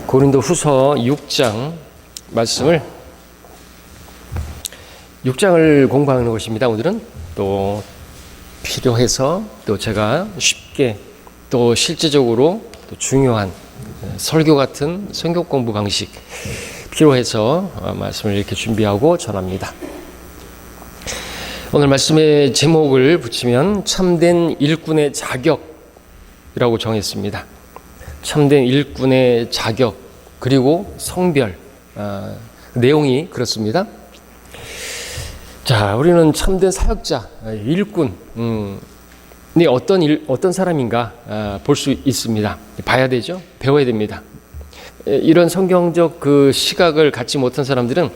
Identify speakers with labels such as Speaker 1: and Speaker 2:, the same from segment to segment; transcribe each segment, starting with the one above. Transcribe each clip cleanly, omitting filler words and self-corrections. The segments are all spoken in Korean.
Speaker 1: 고린도후서 6장 말씀을 6장을 공부하는 것입니다. 오늘은 또 필요해서 또 제가 쉽게 또 실제적으로 또 중요한 설교 같은 성경 공부 방식 필요해서 말씀을 이렇게 준비하고 전합니다. 오늘 말씀의 제목을 붙이면 참된 일꾼의 자격이라고 정했습니다. 참된 일꾼의 자격 그리고 성별 내용이 그렇습니다. 자, 우리는 참된 사역자, 일꾼이 어떤 사람인가 볼 수 있습니다. 봐야 되죠. 배워야 됩니다. 이런 성경적 그 시각을 갖지 못한 사람들은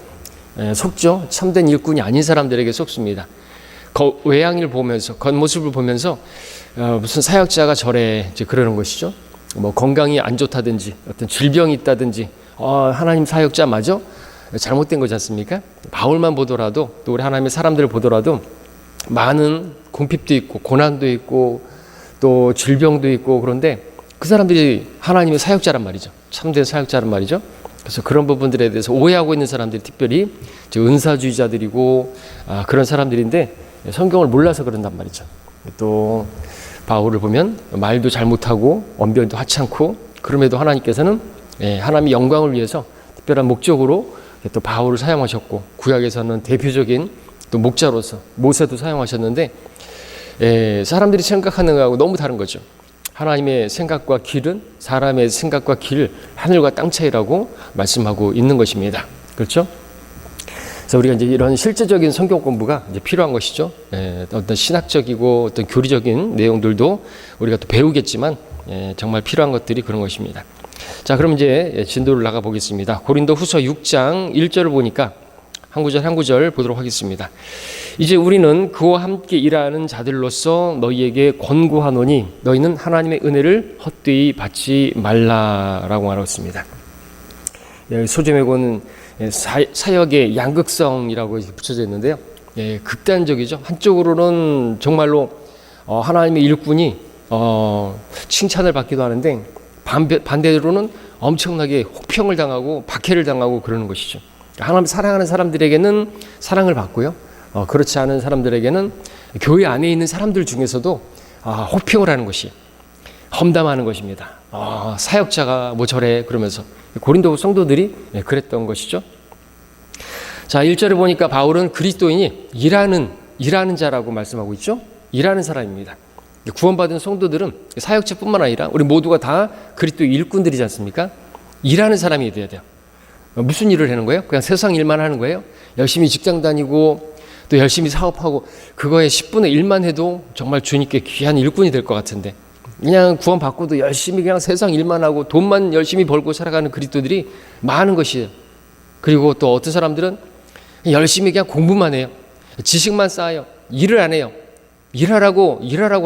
Speaker 1: 속죠. 참된 일꾼이 아닌 사람들에게 속습니다. 외양을 보면서 겉모습을 보면서 무슨 사역자가 저래 이제 그러는 것이죠. 뭐 건강이 안 좋다든지 어떤 질병이 있다든지 하나님 사역자 맞아? 잘못된 거지 않습니까? 바울만 보더라도 또 우리 하나님의 사람들을 보더라도 많은 궁핍도 있고 고난도 있고 또 질병도 있고 그런데 그 사람들이 하나님의 사역자란 말이죠. 참된 사역자란 말이죠. 그래서 그런 부분들에 대해서 오해하고 있는 사람들이 특별히 은사주의자들이고 그런 사람들인데 성경을 몰라서 그런단 말이죠. 또 바울을 보면 말도 잘못하고 언변도 하찮고 그럼에도 하나님께서는 하나님의 영광을 위해서 특별한 목적으로 또 바울을 사용하셨고 구약에서는 대표적인 또 목자로서 모세도 사용하셨는데 사람들이 생각하는 것하고 너무 다른 거죠. 하나님의 생각과 길은 사람의 생각과 길 하늘과 땅 차이라고 말씀하고 있는 것입니다. 그렇죠? 그래서 우리가 이제 이런 실제적인 성경 공부가 이제 필요한 것이죠. 어떤 신학적이고 어떤 교리적인 내용들도 우리가 또 배우겠지만 정말 필요한 것들이 그런 것입니다. 자, 그럼 이제 진도를 나가 보겠습니다. 고린도후서 6장 1절을 보니까 한 구절 한 구절 보도록 하겠습니다. 이제 우리는 그와 함께 일하는 자들로서 너희에게 권고하노니 너희는 하나님의 은혜를 헛되이 받지 말라라고 말하고 있습니다. 소제메고는 사역의 양극성이라고 붙여져 있는데요. 극단적이죠. 한쪽으로는 정말로 하나님의 일꾼이 칭찬을 받기도 하는데 반대로는 엄청나게 혹평을 당하고 박해를 당하고 그러는 것이죠. 하나님 사랑하는 사람들에게는 사랑을 받고요. 그렇지 않은 사람들에게는 교회 안에 있는 사람들 중에서도 혹평을 하는 것이 험담하는 것입니다. 사역자가 뭐 저래 그러면서 고린도 성도들이 그랬던 것이죠. 자, 1절을 보니까 바울은 그리스도인이 일하는 자라고 말씀하고 있죠. 일하는 사람입니다. 구원받은 성도들은 사역자뿐만 아니라 우리 모두가 다 그리스도 일꾼들이지 않습니까? 일하는 사람이 돼야 돼요. 무슨 일을 하는 거예요? 그냥 세상 일만 하는 거예요? 열심히 직장 다니고 또 열심히 사업하고 그거에 10분의 1만 해도 정말 주님께 귀한 일꾼이 될 것 같은데 그냥 구원받고도 열심히 그냥 세상 일만 하고 돈만 열심히 벌고 살아가는 그리스도들이 많은 것이에요. 그리고 또 어떤 사람들은 열심히 그냥 공부만 해요. 지식만 쌓아요. 일을 안 해요. 일하라고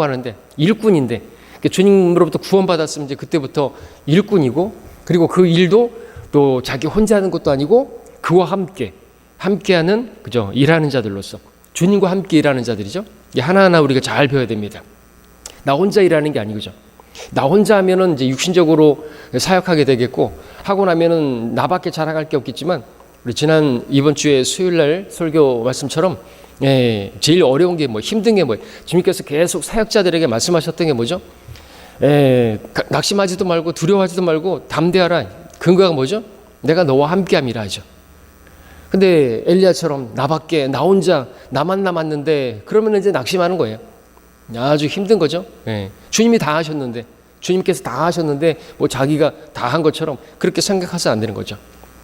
Speaker 1: 하는데 일꾼인데 주님으로부터 구원받았으면 이제 그때부터 일꾼이고 그리고 그 일도 또 자기 혼자 하는 것도 아니고 그와 함께하는 그죠? 일하는 자들로서 주님과 함께 일하는 자들이죠. 하나하나 우리가 잘 배워야 됩니다. 나 혼자 일하는 게 아니죠. 나 혼자 하면은 이제 육신적으로 사역하게 되겠고 하고 나면은 나밖에 자랑할 게 없겠지만 우리 이번 주에 수요일 날 설교 말씀처럼 제일 어려운 게 힘든 게 뭐예요? 주님께서 계속 사역자들에게 말씀하셨던 게 뭐죠? 낙심하지도 말고 두려워하지도 말고 담대하라. 근거가 뭐죠? 내가 너와 함께함이라 하죠. 근데 엘리야처럼 나 혼자 나만 남았는데 그러면 이제 낙심하는 거예요. 아주 힘든 거죠. 주님이 다 하셨는데 주님께서 다 하셨는데 뭐 자기가 다 한 것처럼 그렇게 생각해서 안 되는 거죠.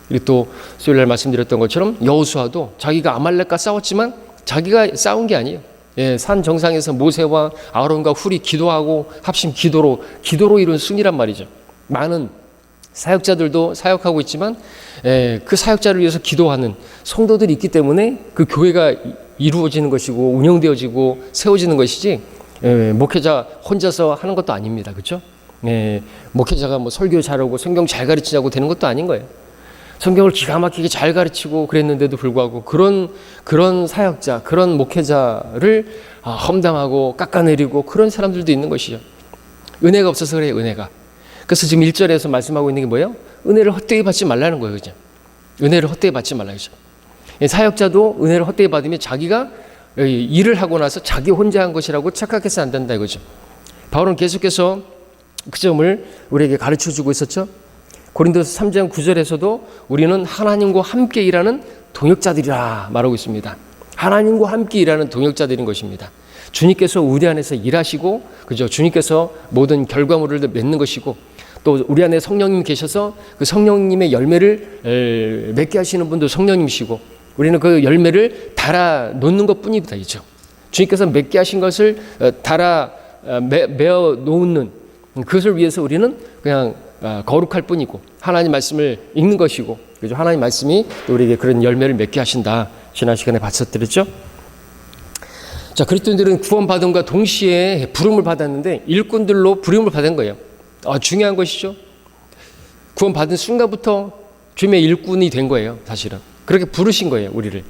Speaker 1: 그리고 또 수요일 날 말씀드렸던 것처럼 여호수아도 자기가 아말렉과 싸웠지만 자기가 싸운 게 아니에요. 산 정상에서 모세와 아론과 훌이 기도하고 합심 기도로 이룬 승리란 말이죠. 많은 사역자들도 사역하고 있지만 그 사역자를 위해서 기도하는 성도들이 있기 때문에 그 교회가 이루어지는 것이고 운영되어지고 세워지는 것이지 목회자 혼자서 하는 것도 아닙니다. 그렇죠? 목회자가 뭐 설교 잘하고 성경 잘 가르치자고 되는 것도 아닌 거예요. 성경을 기가 막히게 잘 가르치고 그랬는데도 불구하고 그런 사역자, 그런 목회자를 험담하고 깎아내리고 그런 사람들도 있는 것이죠. 은혜가 없어서 그래요. 은혜가. 그래서 지금 1절에서 말씀하고 있는 게 뭐예요? 은혜를 헛되이 받지 말라는 거예요. 그죠? 은혜를 헛되이 받지 말라. 그죠? 사역자도 은혜를 헛되이 받으면 자기가 일을 하고 나서 자기 혼자 한 것이라고 착각해서 안 된다 이거죠. 바울은 계속해서 그 점을 우리에게 가르쳐 주고 있었죠. 고린도서 3장 9절에서도 우리는 하나님과 함께 일하는 동역자들이라 말하고 있습니다. 하나님과 함께 일하는 동역자들인 것입니다. 주님께서 우리 안에서 일하시고, 그죠? 주님께서 모든 결과물을 맺는 것이고, 또 우리 안에 성령님 계셔서 그 성령님의 열매를 맺게 하시는 분도 성령님이시고, 우리는 그 열매를 달아 놓는 것 뿐이다. 이죠. 주님께서 맺게 하신 것을 달아 메어 놓는 그것을 위해서 우리는 그냥 거룩할 뿐이고, 하나님 말씀을 읽는 것이고, 그죠? 하나님 말씀이 우리에게 그런 열매를 맺게 하신다. 지난 시간에 봤었더랬죠. 자, 그리스도인들은 구원받음과 동시에 부름을 받았는데 일꾼들로 부름을 받은 거예요. 중요한 것이죠. 구원받은 순간부터 주님의 일꾼이 된 거예요. 사실은 그렇게 부르신 거예요, 우리를.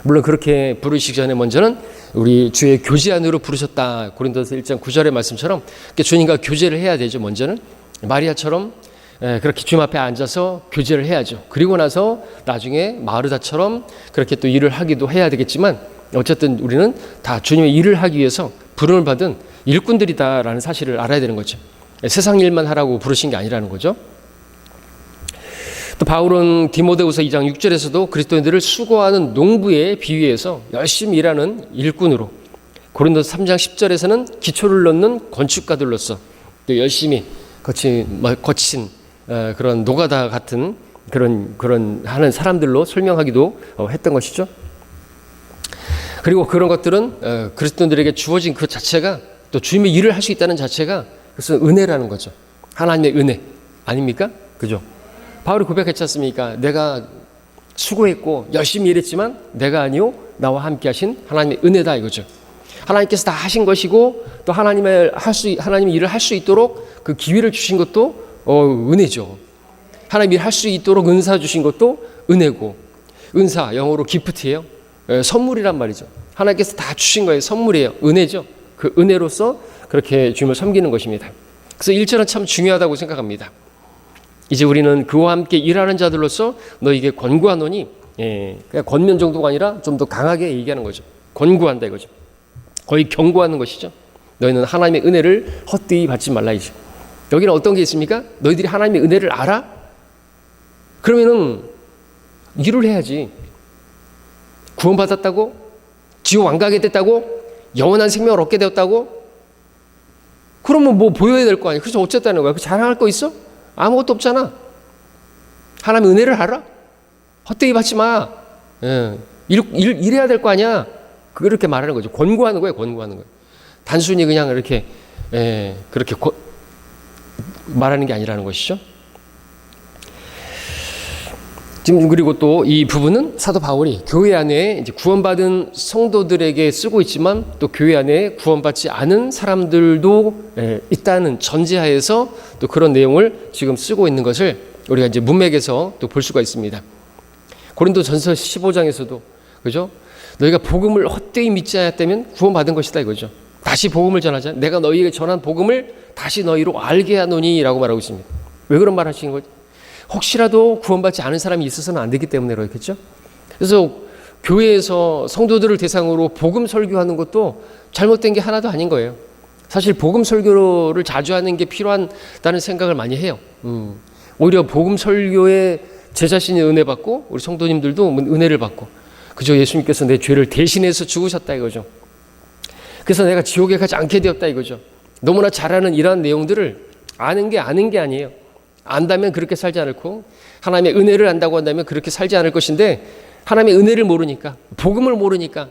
Speaker 1: 물론 그렇게 부르시기 전에 먼저는 우리 주의 교제 안으로 부르셨다. 고린도서 1장 9절의 말씀처럼 주님과 교제를 해야 되죠. 먼저는 마리아처럼 그렇게 주님 앞에 앉아서 교제를 해야죠. 그리고 나서 나중에 마르다처럼 그렇게 또 일을 하기도 해야 되겠지만, 어쨌든 우리는 다 주님의 일을 하기 위해서 부름을 받은 일꾼들이다라는 사실을 알아야 되는 거죠. 세상 일만 하라고 부르신 게 아니라는 거죠. 또 바울은 디모데후서 2장 6절에서도 그리스도인들을 수고하는 농부에 비유해서 열심히 일하는 일꾼으로, 고린도서 3장 10절에서는 기초를 넣는 건축가들로서 또 열심히 거친 그런 노가다 같은 그런 하는 사람들로 설명하기도 했던 것이죠. 그리고 그런 것들은 그리스도인들에게 주어진 그 자체가, 또 주님의 일을 할 수 있다는 자체가 그것은 은혜라는 거죠. 하나님의 은혜 아닙니까? 그죠? 바울이 고백했지 않습니까? 내가 수고했고 열심히 일했지만 내가 아니요 나와 함께 하신 하나님의 은혜다 이거죠. 하나님께서 다 하신 것이고, 또 하나님의 일을 할 수 있도록 그 기회를 주신 것도 은혜죠. 하나님 일을 할 수 있도록 은사 주신 것도 은혜고, 은사 영어로 기프트예요. 선물이란 말이죠. 하나님께서 다 주신 거예요. 선물이에요. 은혜죠. 그 은혜로서 그렇게 주님을 섬기는 것입니다. 그래서 1절은 참 중요하다고 생각합니다. 이제 우리는 그와 함께 일하는 자들로서 너에게 권고하노니, 그냥 권면 정도가 아니라 좀 더 강하게 얘기하는 거죠. 권고한다 이거죠. 거의 경고하는 것이죠. 너희는 하나님의 은혜를 헛되이 받지 말라 이죠. 여기는 어떤 게 있습니까? 너희들이 하나님의 은혜를 알아? 그러면은 일을 해야지. 구원받았다고? 지옥 안 가게 됐다고? 영원한 생명을 얻게 되었다고? 그러면 뭐 보여야 될 거 아니야. 그래서 어쨌다는 거야. 그 자랑할 거 있어? 아무것도 없잖아. 하나님 은혜를 알아? 헛되이 받지 마. 일해야 될 거 아니야. 그렇게 말하는 거죠. 권고하는 거예요. 권고하는 거예요. 단순히 그냥 이렇게 그렇게 말하는 게 아니라는 것이죠. 지금 그리고 또 이 부분은 사도 바울이 교회 안에 이제 구원받은 성도들에게 쓰고 있지만, 또 교회 안에 구원받지 않은 사람들도 있다는 전제하에서 또 그런 내용을 지금 쓰고 있는 것을 우리가 이제 문맥에서 또 볼 수가 있습니다. 고린도전서 15장에서도 그죠? 너희가 복음을 헛되이 믿지 않았다면 구원받은 것이다 이거죠. 다시 복음을 전하자. 내가 너희에게 전한 복음을 다시 너희로 알게 하노니라고 말하고 있습니다. 왜 그런 말 하시는 거죠? 혹시라도 구원받지 않은 사람이 있어서는 안 되기 때문에 그렇겠죠. 그래서 교회에서 성도들을 대상으로 복음 설교하는 것도 잘못된 게 하나도 아닌 거예요. 사실 복음 설교를 자주 하는 게 필요하다는 생각을 많이 해요. 오히려 복음 설교에 제 자신이 은혜 받고 우리 성도님들도 은혜를 받고, 그죠? 예수님께서 내 죄를 대신해서 죽으셨다 이거죠. 그래서 내가 지옥에 가지 않게 되었다 이거죠. 너무나 잘 아는 이러한 내용들을 아는 게 아니에요. 안다면 그렇게 살지 않고, 하나님의 은혜를 안다고 한다면 그렇게 살지 않을 것인데, 하나님의 은혜를 모르니까, 복음을 모르니까,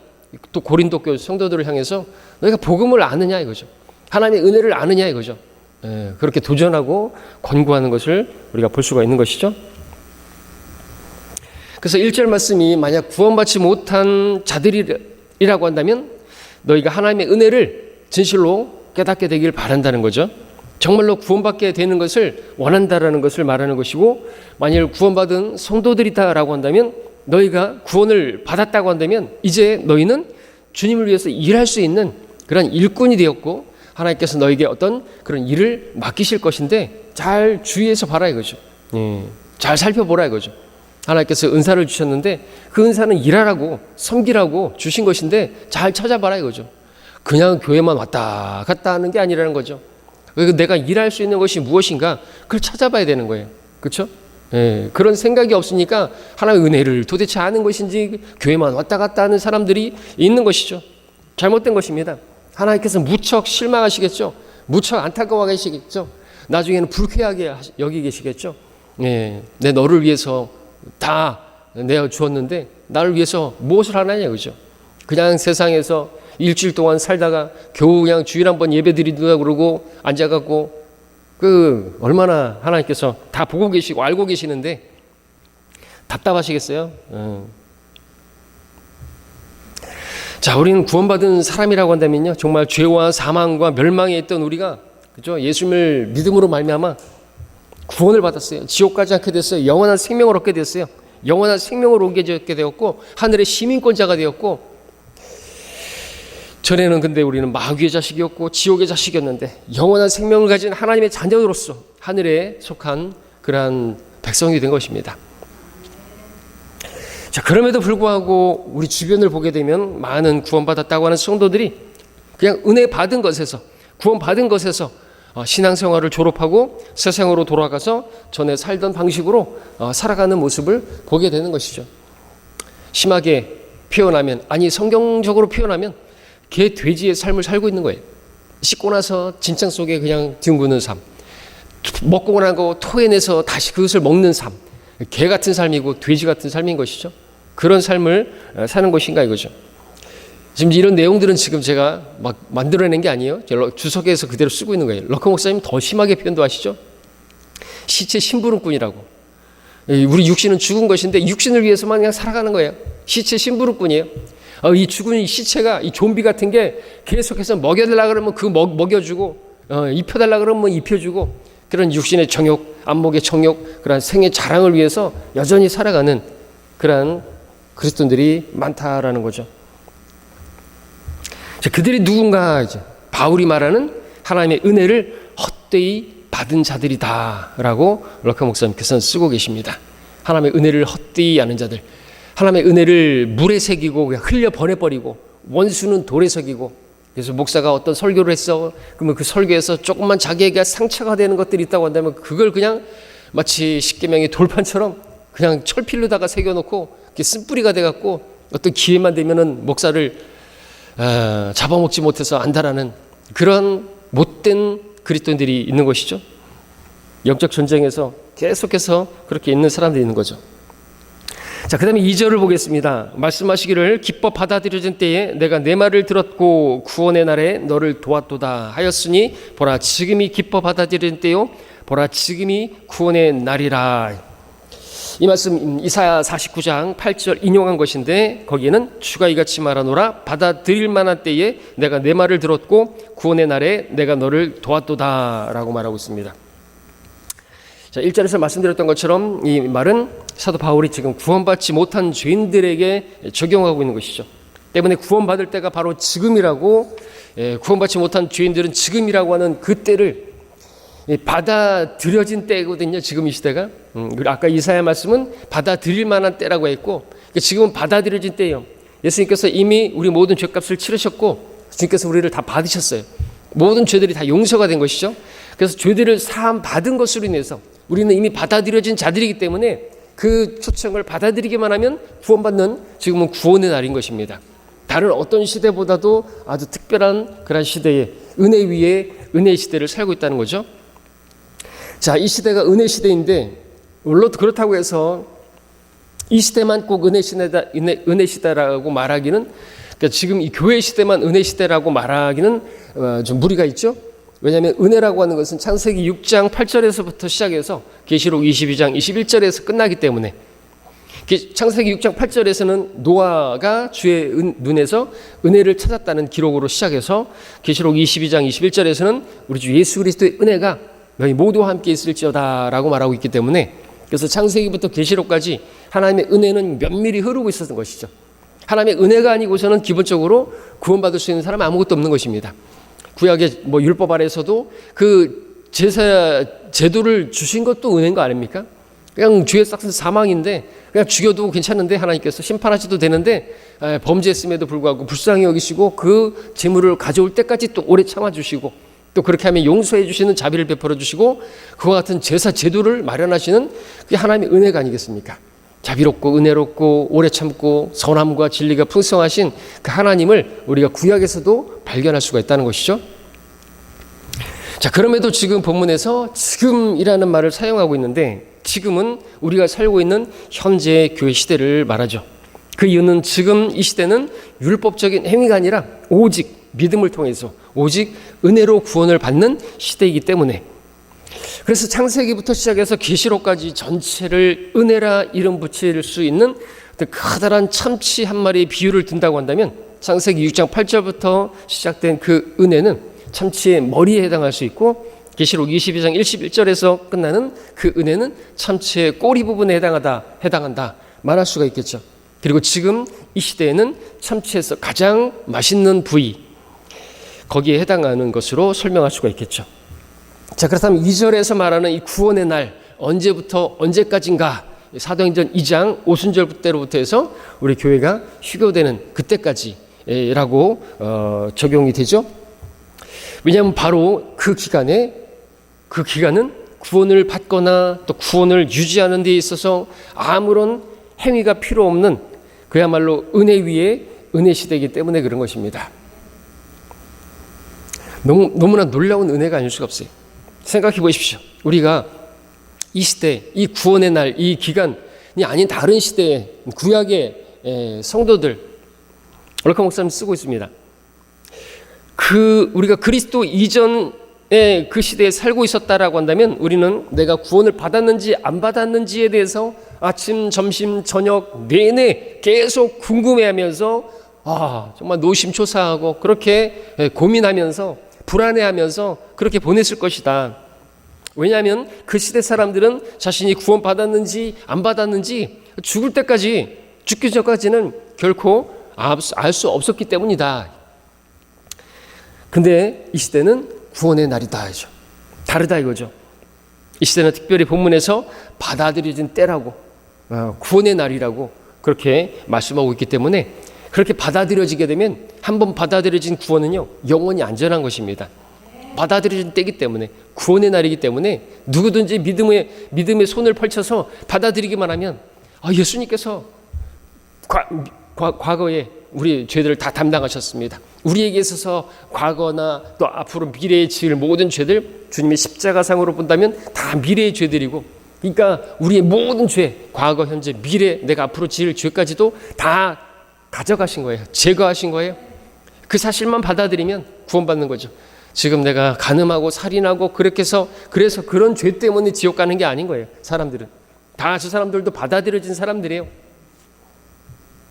Speaker 1: 또 고린도 교회 성도들을 향해서 너희가 복음을 아느냐 이거죠. 하나님의 은혜를 아느냐 이거죠. 그렇게 도전하고 권고하는 것을 우리가 볼 수가 있는 것이죠. 그래서 1절 말씀이 만약 구원받지 못한 자들이라고 한다면 너희가 하나님의 은혜를 진실로 깨닫게 되길 바란다는 거죠. 정말로 구원받게 되는 것을 원한다라는 것을 말하는 것이고, 만일 구원받은 성도들이다라고 한다면, 너희가 구원을 받았다고 한다면 이제 너희는 주님을 위해서 일할 수 있는 그런 일꾼이 되었고, 하나님께서 너에게 어떤 그런 일을 맡기실 것인데, 잘 주의해서 봐라 이거죠. 예, 잘 살펴보라 이거죠. 하나님께서 은사를 주셨는데 그 은사는 일하라고 섬기라고 주신 것인데 잘 찾아봐라 이거죠. 그냥 교회만 왔다 갔다 하는 게 아니라는 거죠. 내가 일할 수 있는 것이 무엇인가 그걸 찾아봐야 되는 거예요. 그렇죠? 예, 그런 생각이 없으니까 하나님의 은혜를 도대체 아는 것인지 교회만 왔다 갔다 하는 사람들이 있는 것이죠. 잘못된 것입니다. 하나님께서 무척 실망하시겠죠. 무척 안타까워하시겠죠. 나중에는 불쾌하게 여기 계시겠죠. 예, 내 너를 위해서 다 내가 주었는데 나를 위해서 무엇을 하느냐 그죠. 그냥 세상에서 일주일 동안 살다가 겨우 그냥 주일 한번 예배 드리다 그러고 앉아갖고 얼마나 하나님께서 다 보고 계시고 알고 계시는데 답답하시겠어요? 자, 우리는 구원받은 사람이라고 한다면요, 정말 죄와 사망과 멸망에 있던 우리가 그죠? 예수님을 믿음으로 말미암아 구원을 받았어요. 지옥 가지 않게 됐어요. 영원한 생명을 얻게 됐어요. 영원한 생명을 얻게 되었고 하늘의 시민권자가 되었고, 전에는 근데 우리는 마귀의 자식이었고 지옥의 자식이었는데 영원한 생명을 가진 하나님의 자녀로서 하늘에 속한 그러한 백성이 된 것입니다. 자, 그럼에도 불구하고 우리 주변을 보게 되면 많은 구원받았다고 하는 성도들이 그냥 은혜 받은 것에서, 구원받은 것에서 신앙생활을 졸업하고 세상으로 돌아가서 전에 살던 방식으로 살아가는 모습을 보게 되는 것이죠. 심하게 표현하면, 아니 성경적으로 표현하면 개 돼지의 삶을 살고 있는 거예요. 씻고 나서 진창 속에 그냥 뒹구는 삶, 먹고 나고 토해내서 다시 그것을 먹는 삶, 개 같은 삶이고 돼지 같은 삶인 것이죠. 그런 삶을 사는 것인가 이거죠. 지금 이런 내용들은 지금 제가 막 만들어낸 게 아니에요. 주석에서 그대로 쓰고 있는 거예요. 럭커 목사님 더 심하게 표현도 하시죠. 시체 심부름꾼이라고. 우리 육신은 죽은 것인데 육신을 위해서만 그냥 살아가는 거예요. 시체 심부름꾼이에요. 이 죽은 시체가 이 좀비 같은 게 계속해서 먹여달라 그러면 그 먹여주고, 입혀달라 그러면 입혀주고, 그런 육신의 정욕, 안목의 정욕, 그런 생의 자랑을 위해서 여전히 살아가는 그러한 그리스도인들이 많다라는 거죠. 그들이 누군가, 이제 바울이 말하는 하나님의 은혜를 헛되이 받은 자들이다라고 럭커 목사님께서는 쓰고 계십니다. 하나님의 은혜를 헛되이 아는 자들, 하나님의 은혜를 물에 새기고 그냥 흘려 보내버리고 원수는 돌에 새기고, 그래서 목사가 어떤 설교를 했어. 그러면 그 설교에서 조금만 자기에게 상처가 되는 것들이 있다고 한다면 그걸 그냥 마치 십계명의 돌판처럼 그냥 철필로다가 새겨놓고 쓴뿌리가 돼갖고 어떤 기회만 되면은 목사를 잡아먹지 못해서 안달하는 그런 못된 그리스도인들이 있는 것이죠. 영적 전쟁에서 계속해서 그렇게 있는 사람들이 있는 거죠. 자, 그 다음에 2절을 보겠습니다. 말씀하시기를 기뻐 받아들여진 때에 내가 내 말을 들었고 구원의 날에 너를 도왔도다 하였으니 보라 지금이 기뻐 받아들여진 때요 보라 지금이 구원의 날이라. 이 말씀 이사야 49장 8절 인용한 것인데, 거기에는 주가 이같이 말하노라 받아들일 만한 때에 내가 내 말을 들었고 구원의 날에 내가 너를 도왔도다 라고 말하고 있습니다. 자, 1절에서 말씀드렸던 것처럼 이 말은 사도 바울이 지금 구원받지 못한 죄인들에게 적용하고 있는 것이죠. 때문에 구원받을 때가 바로 지금이라고, 구원받지 못한 죄인들은 지금이라고 하는 그 때를 받아들여진 때거든요. 지금 이 시대가. 아까 이사야 말씀은 받아들일 만한 때라고 했고, 지금은 받아들여진 때예요. 예수님께서 이미 우리 모든 죄값을 치르셨고 주님께서 우리를 다 받으셨어요. 모든 죄들이 다 용서가 된 것이죠. 그래서 죄들을 사함 받은 것으로 인해서 우리는 이미 받아들여진 자들이기 때문에 그 초청을 받아들이기만 하면 구원받는, 지금은 구원의 날인 것입니다. 다른 어떤 시대보다도 아주 특별한 그런 시대에, 은혜 위에 은혜의 시대를 살고 있다는 거죠. 자, 이 시대가 은혜 시대인데, 물론 그렇다고 해서 이 시대만 꼭 은혜 시대라고 말하기는, 그러니까 지금 이 교회 시대만 은혜 시대라고 말하기는 좀 무리가 있죠. 왜냐하면 은혜라고 하는 것은 창세기 6장 8절에서부터 시작해서 계시록 22장 21절에서 끝나기 때문에, 창세기 6장 8절에서는 노아가 주의 눈에서 은혜를 찾았다는 기록으로 시작해서 계시록 22장 21절에서는 우리 주 예수 그리스도의 은혜가 너희 모두와 함께 있을지어다 라고 말하고 있기 때문에, 그래서 창세기부터 계시록까지 하나님의 은혜는 면밀히 흐르고 있었던 것이죠. 하나님의 은혜가 아니고서는 기본적으로 구원받을 수 있는 사람은 아무것도 없는 것입니다. 구약의 율법 아래에서도 그 제사 제도를 주신 것도 은혜인 거 아닙니까? 그냥 죄의 싹은 사망인데 그냥 죽여도 괜찮은데 하나님께서 심판하셔도 되는데 범죄했음에도 불구하고 불쌍히 여기시고 그 재물을 가져올 때까지 또 오래 참아주시고 또 그렇게 하면 용서해 주시는 자비를 베풀어 주시고 그와 같은 제사 제도를 마련하시는 그게 하나님의 은혜가 아니겠습니까? 자비롭고 은혜롭고 오래 참고 선함과 진리가 풍성하신 그 하나님을 우리가 구약에서도 발견할 수가 있다는 것이죠. 자, 그럼에도 지금 본문에서 지금이라는 말을 사용하고 있는데 지금은 우리가 살고 있는 현재의 교회 시대를 말하죠. 그 이유는 지금 이 시대는 율법적인 행위가 아니라 오직 믿음을 통해서 오직 은혜로 구원을 받는 시대이기 때문에 그래서 창세기부터 시작해서 계시록까지 전체를 은혜라 이름 붙일 수 있는 커다란 참치 한 마리의 비유를 든다고 한다면 창세기 6장 8절부터 시작된 그 은혜는 참치의 머리에 해당할 수 있고 계시록 22장 21절에서 끝나는 그 은혜는 참치의 꼬리 부분에 해당한다 말할 수가 있겠죠. 그리고 지금 이 시대에는 참치에서 가장 맛있는 부위 거기에 해당하는 것으로 설명할 수가 있겠죠. 자, 그렇다면 2절에서 말하는 이 구원의 날 언제부터 언제까지인가 사도행전 2장 오순절부터 해서 우리 교회가 휴교되는 그때까지라고 적용이 되죠. 왜냐하면 바로 그 기간은 구원을 받거나 또 구원을 유지하는 데 있어서 아무런 행위가 필요 없는 그야말로 은혜 위에 은혜 시대이기 때문에 그런 것입니다. 너무나 놀라운 은혜가 아닐 수가 없어요. 생각해 보십시오. 우리가 이 시대, 이 구원의 날, 이 기간이 아닌 다른 시대의 구약의 성도들 얼카 목사님 쓰고 있습니다. 우리가 그리스도 이전의 그 시대에 살고 있었다라고 한다면 우리는 내가 구원을 받았는지 안 받았는지에 대해서 아침, 점심, 저녁 내내 계속 궁금해하면서 정말 노심초사하고 그렇게 고민하면서 불안해하면서 그렇게 보냈을 것이다. 왜냐하면 그 시대 사람들은 자신이 구원 받았는지 안 받았는지 죽기 전까지는 결코 알 수 없었기 때문이다. 근데 이 시대는 구원의 날이다 이죠. 다르다 이거죠. 이 시대는 특별히 본문에서 받아들여진 때라고 구원의 날이라고 그렇게 말씀하고 있기 때문에 그렇게 받아들여지게 되면 한번 받아들여진 구원은요 영원히 안전한 것입니다. 받아들여진 때이기 때문에 구원의 날이기 때문에 누구든지 믿음의 손을 펼쳐서 받아들이기만 하면 예수님께서 과거에 우리 죄들을 다 담당하셨습니다. 우리에게 있어서 과거나 또 앞으로 미래에 지을 모든 죄들 주님의 십자가상으로 본다면 다 미래의 죄들이고 그러니까 우리의 모든 죄 과거 현재 미래 내가 앞으로 지을 죄까지도 다 가져가신 거예요. 제거하신 거예요. 그 사실만 받아들이면 구원받는 거죠. 지금 내가 간음하고 살인하고 그래서 그런 죄 때문에 지옥 가는 게 아닌 거예요. 사람들은 다 저 사람들도 받아들여진 사람들이에요.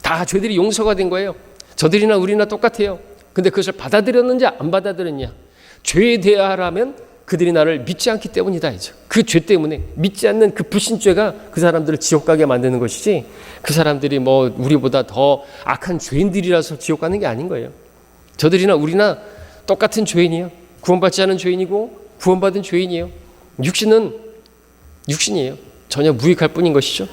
Speaker 1: 다 죄들이 용서가 된 거예요. 저들이나 우리나 똑같아요. 근데 그것을 받아들였는지 안 받아들였냐. 죄에 대하라면 그들이 나를 믿지 않기 때문이다. 그 죄 때문에 믿지 않는 그 불신죄가 그 사람들을 지옥 가게 만드는 것이지 그 사람들이 우리보다 더 악한 죄인들이라서 지옥 가는 게 아닌 거예요. 저들이나 우리나 똑같은 죄인이에요. 구원받지 않은 죄인이고 구원받은 죄인이에요. 육신은 육신이에요. 전혀 무익할 뿐인 것이죠.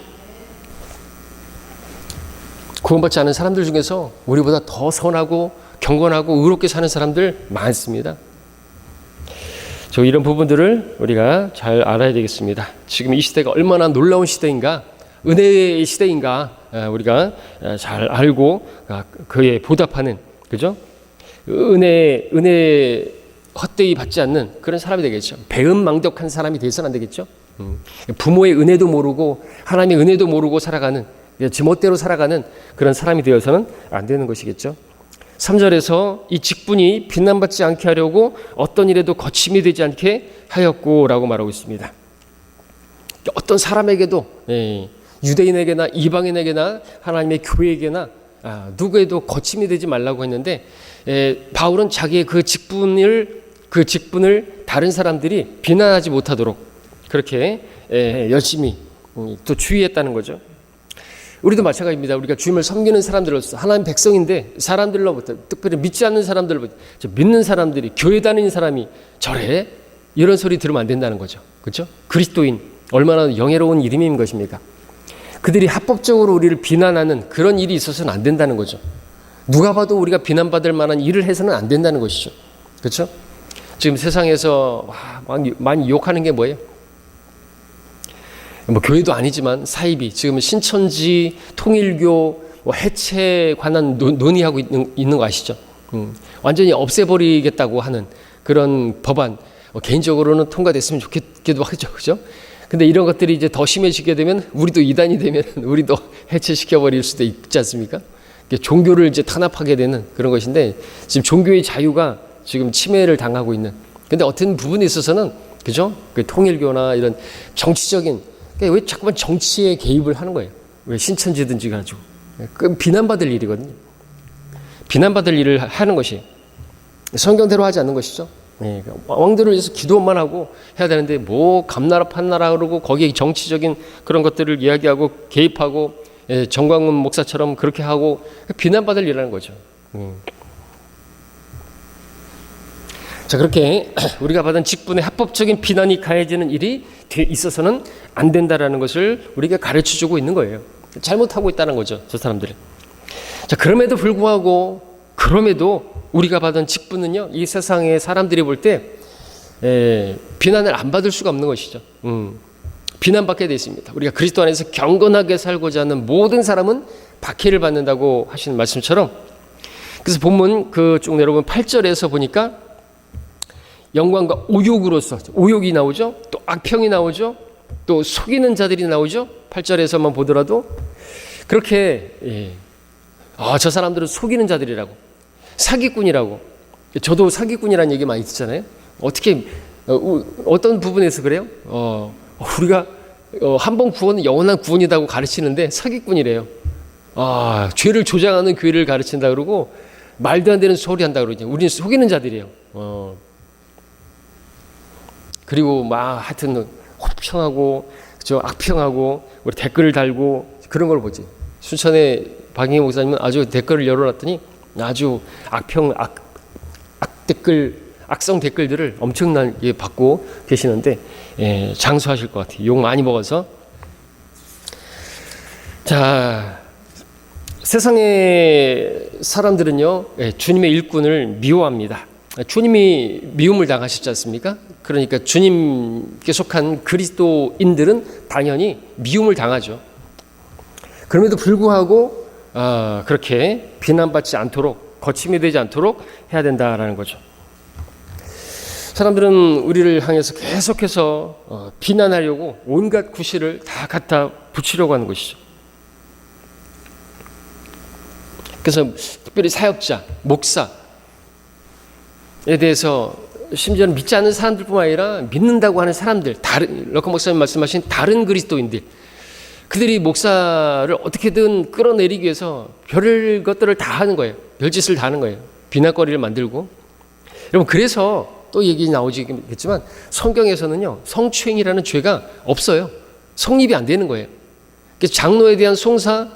Speaker 1: 구원받지 않은 사람들 중에서 우리보다 더 선하고 경건하고 의롭게 사는 사람들 많습니다. 이런 부분들을 우리가 잘 알아야 되겠습니다. 지금 이 시대가 얼마나 놀라운 시대인가, 은혜의 시대인가 우리가 잘 알고 그에 보답하는 그죠? 은혜 헛되이 받지 않는 그런 사람이 되겠죠. 배은망덕한 사람이 되어서는 안 되겠죠. 부모의 은혜도 모르고 하나님의 은혜도 모르고 살아가는 지멋대로 살아가는 그런 사람이 되어서는 안 되는 것이겠죠. 3절에서 이 직분이 비난받지 않게 하려고 어떤 일에도 거침이 되지 않게 하였고라고 말하고 있습니다. 어떤 사람에게도 유대인에게나 이방인에게나 하나님의 교회에게나 누구에도 거침이 되지 말라고 했는데 바울은 자기의 그 직분을 다른 사람들이 비난하지 못하도록 그렇게 열심히 또 주의했다는 거죠. 우리도 마찬가지입니다. 우리가 주님을 섬기는 사람들로서 하나님 백성인데 사람들로부터 특별히 믿지 않는 사람들로부터 믿는 사람들이 교회 다니는 사람이 저래? 이런 소리 들으면 안 된다는 거죠. 그렇죠? 그리스도인 얼마나 영예로운 이름인 것입니까? 그들이 합법적으로 우리를 비난하는 그런 일이 있어서는 안 된다는 거죠. 누가 봐도 우리가 비난받을 만한 일을 해서는 안 된다는 것이죠. 그렇죠? 지금 세상에서 많이 욕하는 게 뭐예요? 뭐 교회도 아니지만 사이비, 지금 신천지, 통일교, 해체에 관한 논의하고 있는 거 아시죠? 완전히 없애버리겠다고 하는 그런 법안, 개인적으로는 통과됐으면 좋겠기도 하죠. 그죠? 근데 이런 것들이 이제 더 심해지게 되면 우리도 이단이 되면 우리도 해체시켜버릴 수도 있지 않습니까? 종교를 이제 탄압하게 되는 그런 것인데 지금 종교의 자유가 지금 침해를 당하고 있는. 근데 어떤 부분에 있어서는 그죠? 그 통일교나 이런 정치적인, 왜 자꾸만 정치에 개입을 하는 거예요? 왜 신천지든지 가지고. 그 비난받을 일이거든요. 비난받을 일을 하는 것이 성경대로 하지 않는 것이죠. 왕들을 위해서 기도만 하고 해야 되는데 뭐 감나라 판나라 그러고 거기에 정치적인 그런 것들을 이야기하고 개입하고 정광훈 목사처럼 그렇게 하고 비난받을 일이라는 거죠. 자, 그렇게 우리가 받은 직분에 합법적인 비난이 가해지는 일이 있어서는 안 된다라는 것을 우리가 가르쳐주고 있는 거예요. 잘못하고 있다는 거죠, 저 사람들은. 자, 그럼에도 불구하고 우리가 받은 직분은요, 이 세상의 사람들이 볼 때 비난을 안 받을 수가 없는 것이죠. 비난받게 되어 있습니다. 우리가 그리스도 안에서 경건하게 살고자 하는 모든 사람은 박해를 받는다고 하시는 말씀처럼, 그래서 본문 그 쭉 내려보면 8절에서 보니까 영광과 오욕으로서 오욕이 나오죠. 또 악평이 나오죠. 또 속이는 자들이 나오죠. 8절에서만 보더라도 그렇게 저 사람들은 속이는 자들이라고, 사기꾼이라고. 저도 사기꾼이라는 얘기 많이 듣잖아요. 어떻게 어떤 부분에서 그래요? 우리가 한 번 구원은 영원한 구원이라고 가르치는데 사기꾼이래요. 죄를 조장하는 교회를 가르친다 그러고 말도 안 되는 소리 한다 그러죠. 우리는 속이는 자들이에요. 그리고 하여튼 호평하고 그죠, 악평하고 우리 댓글을 달고 그런 걸 보지. 순천의 박영희 목사님은 아주 댓글을 열어놨더니 아주 악성 댓글들을 엄청나게 받고 계시는데 장수하실 것 같아요. 욕 많이 먹어서. 자, 세상의 사람들은요, 주님의 일꾼을 미워합니다. 주님이 미움을 당하셨지 않습니까? 그러니까 주님께 속한 그리스도인들은 당연히 미움을 당하죠. 그럼에도 불구하고 그렇게 비난받지 않도록, 거침이 되지 않도록 해야 된다라는 거죠. 사람들은 우리를 향해서 계속해서 비난하려고 온갖 구실을 다 갖다 붙이려고 하는 것이죠. 그래서 특별히 사역자, 목사에 대해서 심지어는 믿지 않는 사람들뿐만 아니라 믿는다고 하는 사람들, 럭커 목사님 말씀하신 다른 그리스도인들, 그들이 목사를 어떻게든 끌어내리기 위해서 별 것들을 다 하는 거예요. 별짓을 다 하는 거예요. 비난거리를 만들고. 여러분, 그래서 또 얘기 나오지겠지만 성경에서는요, 성추행이라는 죄가 없어요. 성립이 안 되는 거예요. 그래서 장로에 대한 송사,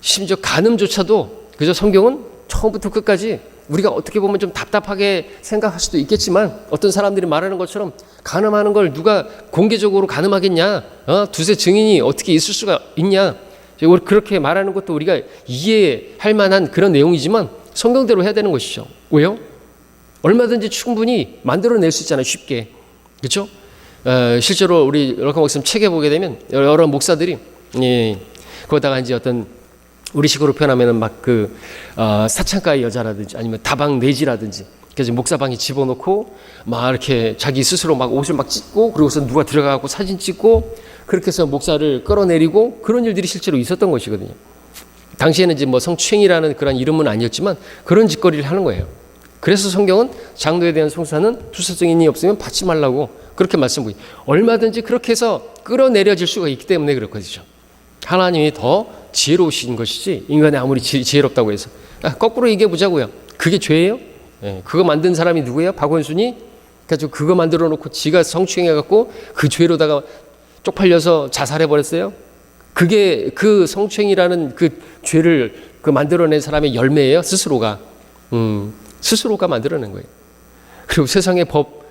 Speaker 1: 심지어 간음조차도 그저 성경은 처음부터 끝까지 우리가 어떻게 보면 좀 답답하게 생각할 수도 있겠지만 어떤 사람들이 말하는 것처럼 간음하는 걸 누가 공개적으로 간음하겠냐? 두세 증인이 어떻게 있을 수가 있냐? 그렇게 말하는 것도 우리가 이해할 만한 그런 내용이지만 성경대로 해야 되는 것이죠. 왜요? 얼마든지 충분히 만들어낼 수 있잖아요. 쉽게. 그렇죠? 실제로 우리 럭커 목사님 책에 보게 되면 여러 목사들이 거기다가 이제 어떤 우리식으로 표현하면은 막 사창가의 여자라든지 아니면 다방 내지라든지 그래서 목사방에 집어넣고 막 이렇게 자기 스스로 막 옷을 막 찢고 그리고서 누가 들어가고 사진 찍고 그렇게 해서 목사를 끌어내리고 그런 일들이 실제로 있었던 것이거든요. 당시에는 이제 뭐 성추행이라는 그런 이름은 아니었지만 그런 짓거리를 하는 거예요. 그래서 성경은 장로에 대한 송사는 투사 증인이 없으면 받지 말라고 그렇게 말씀하고 얼마든지 그렇게 해서 끌어내려질 수가 있기 때문에 그렇거든요. 하나님이 더 지혜로우신 것이지 인간이 아무리 지혜롭다고 해서 거꾸로 얘기해 보자고요. 그게 죄예요? 그거 만든 사람이 누구예요? 박원순이? 그래서 그거 만들어 놓고 지가 성추행해 갖고 그 죄로다가 쪽팔려서 자살해 버렸어요. 그게 그 성추행이라는 그 죄를 만들어낸 사람의 열매예요. 스스로가 만들어낸 거예요. 그리고 세상의 법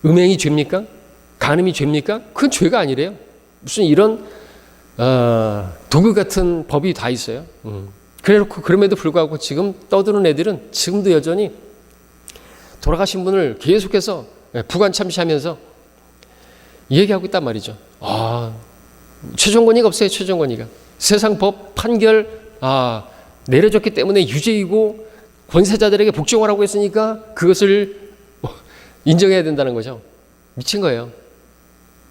Speaker 1: 음행이 죄입니까? 간음이 죄입니까? 그건 죄가 아니래요. 무슨 이런 도구 같은 법이 다 있어요. 그래놓고 그럼에도 불구하고 지금 떠드는 애들은 지금도 여전히 돌아가신 분을 계속해서 부관 참시하면서 얘기하고 있단 말이죠. 최종 권위가 없어요. 최종 권위가. 세상 법 판결 내려졌기 때문에 유죄이고 권세자들에게 복종하라고 했으니까 그것을 인정해야 된다는 거죠. 미친 거예요.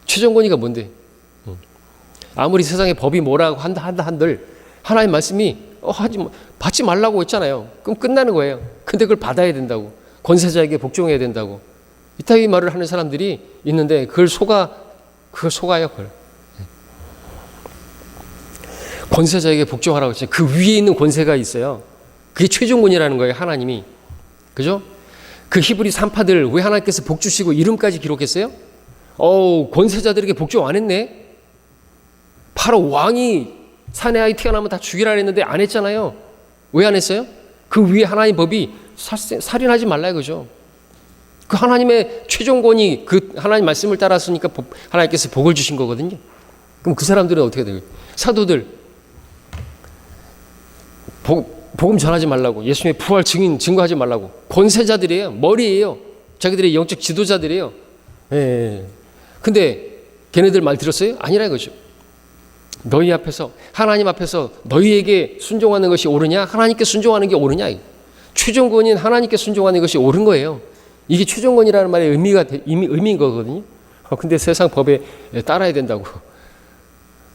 Speaker 1: 최종 권위가 뭔데? 아무리 세상에 법이 뭐라고 한들 하나님 말씀이 받지 말라고 했잖아요. 그럼 끝나는 거예요. 근데 그걸 받아야 된다고. 권세자에게 복종해야 된다고. 이따위 말을 하는 사람들이 있는데 그걸 속아요. 그걸. 권세자에게 복종하라고 했잖아요. 그 위에 있는 권세가 있어요. 그게 최종권이라는 거예요. 하나님이. 그죠? 그 히브리 산파들 왜 하나님께서 복 주시고 이름까지 기록했어요? 권세자들에게 복종 안 했네. 바로 왕이 사내 아이 태어나면 다 죽이라 했는데 안 했잖아요. 왜 안 했어요? 그 위에 하나님 법이 살인하지 말라 이거죠. 그 하나님의 최종권이 그 하나님 말씀을 따랐으니까 하나님께서 복을 주신 거거든요. 그럼 그 사람들은 어떻게 돼요? 사도들 복음 전하지 말라고, 예수님의 부활 증거하지 말라고. 권세자들이에요. 머리예요. 자기들의 영적 지도자들이에요. 근데 걔네들 말 들었어요? 아니라 이거죠. 너희 앞에서, 하나님 앞에서 너희에게 순종하는 것이 옳으냐? 하나님께 순종하는 게 옳으냐? 최종권인 하나님께 순종하는 것이 옳은 거예요. 이게 최종권이라는 말의 의미인 거거든요. 근데 세상 법에 따라야 된다고.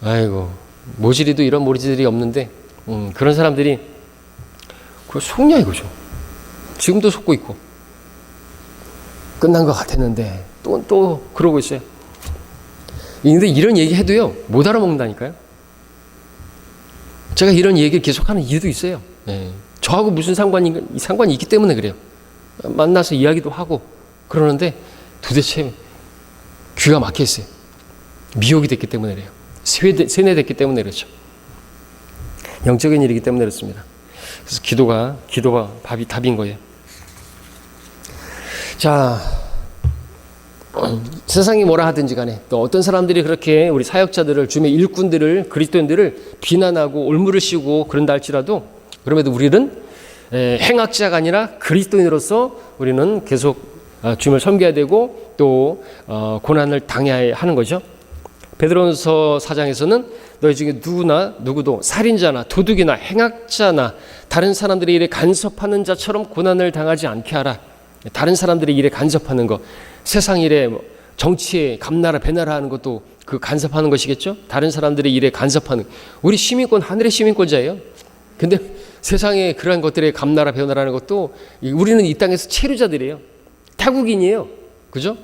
Speaker 1: 아이고, 모질이도 이런 모질이 없는데, 그런 사람들이 그거 속냐 이거죠. 지금도 속고 있고. 끝난 것 같았는데, 또 그러고 있어요. 근데 이런 얘기 해도요, 못 알아먹는다니까요. 제가 이런 얘기를 계속하는 이유도 있어요. 저하고 무슨 상관이 있기 때문에 그래요. 만나서 이야기도 하고 그러는데 도대체 귀가 막혀 있어요. 미혹이 됐기 때문에 그래요. 세뇌됐기 때문에 그렇죠. 영적인 일이기 때문에 그렇습니다. 그래서 기도가 답인 거예요. 자, 세상이 뭐라 하든지 간에 또 어떤 사람들이 그렇게 우리 사역자들을, 주님의 일꾼들을, 그리스도인들을 비난하고 올무를 씌우고 그런다 할지라도 그럼에도 우리는 행악자가 아니라 그리스도인으로서 우리는 계속 주님을 섬겨야 되고 또 고난을 당해야 하는 거죠. 베드로전서 4장에서는 너희 중에 누구도 살인자나 도둑이나 행악자나 다른 사람들의 일에 간섭하는 자처럼 고난을 당하지 않게 하라. 다른 사람들의 일에 간섭하는 것, 세상 일에 정치에 감나라 배나라 하는 것도 그 간섭하는 것이겠죠. 다른 사람들의 일에 간섭하는, 우리 시민권, 하늘의 시민권자예요. 근데 세상에 그러한 것들에 감나라 배나라는 것도 우리는 이 땅에서 체류자들이에요. 타국인이에요. 그죠?